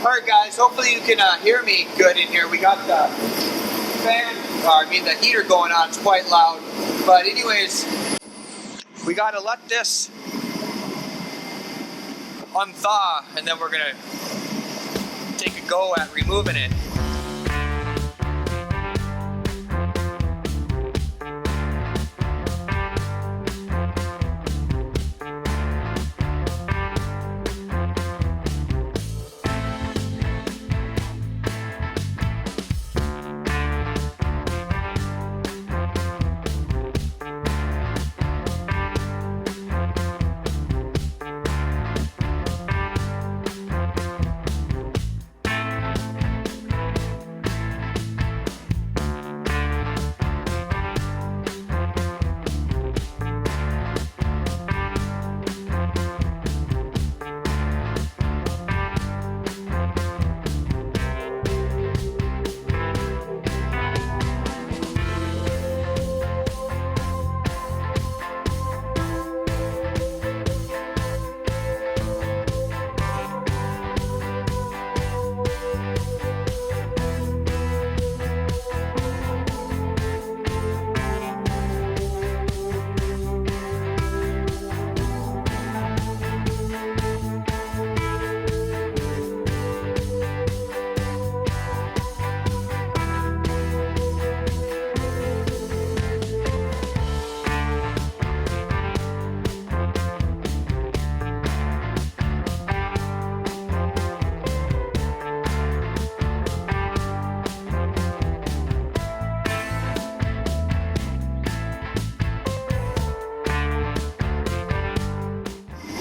Alright guys, hopefully you can hear me good in here. We got the fan, the heater going on. It's quite loud. But anyways, we gotta let this unthaw and then we're gonna take a go at removing it.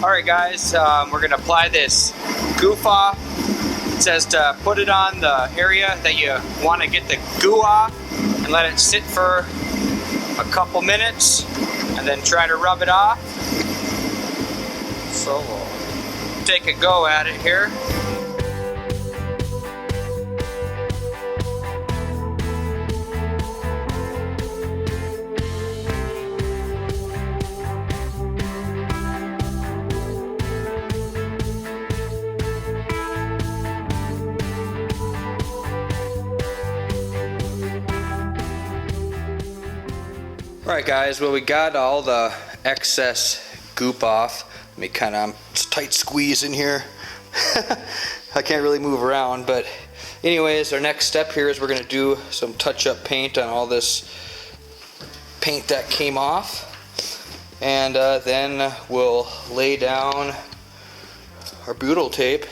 Alright guys, we're going to apply this goof off. It says to put it on the area that you want to get the goo off and let it sit for a couple minutes and then try to rub it off. So we'll take a go at it here. Alright guys, well we got all the excess goop off. Let me kind of, it's a tight squeeze in here. I can't really move around, but anyways, our next step here is we're going to do some touch-up paint on all this paint that came off. And then we'll lay down our butyl tape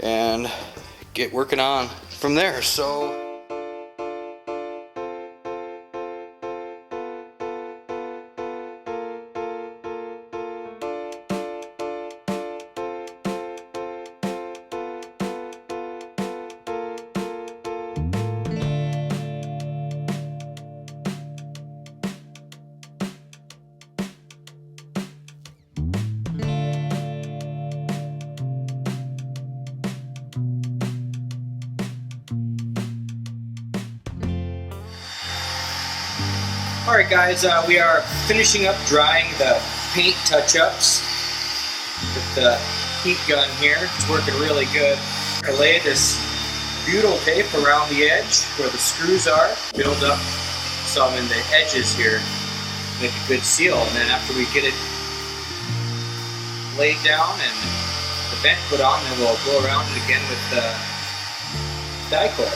and get working on from there. So alright guys, we are finishing up drying the paint touch-ups with the heat gun here. It's working really good. I lay this butyl tape around the edge where the screws are, build up some in the edges here, make a good seal, and then after we get it laid down and the vent put on, then we'll go around it again with the Dicor.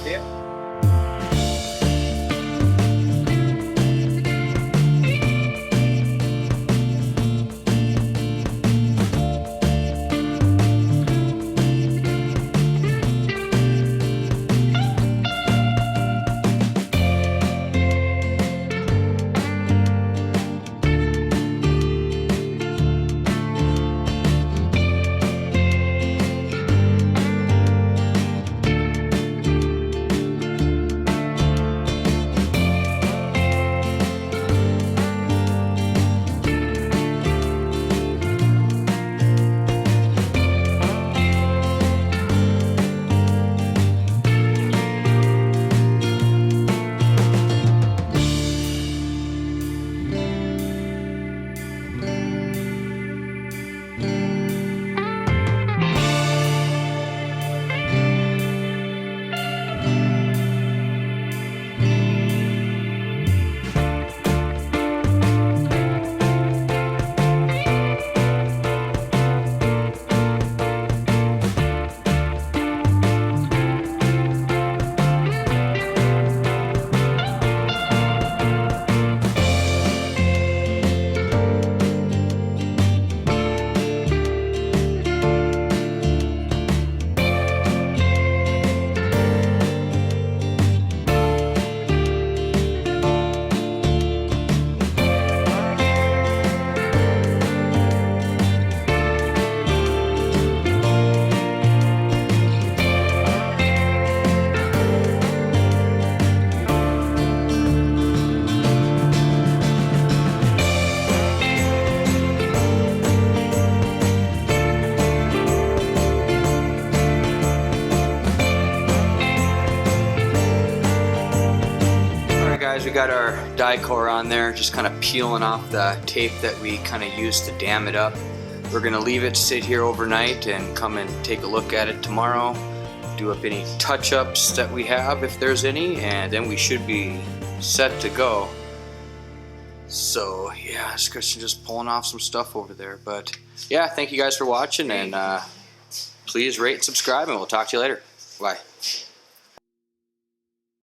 Yeah. got our Dicor on there, just kind of peeling off the tape that we kind of used to dam it up. We're gonna leave it sit here overnight and come and take a look at it tomorrow, do up any touch-ups that we have if there's any, and then we should be set to go. So yeah, it's Christian just pulling off some stuff over there. But yeah, thank you guys for watching, and please rate and subscribe, and we'll talk to you later. Bye.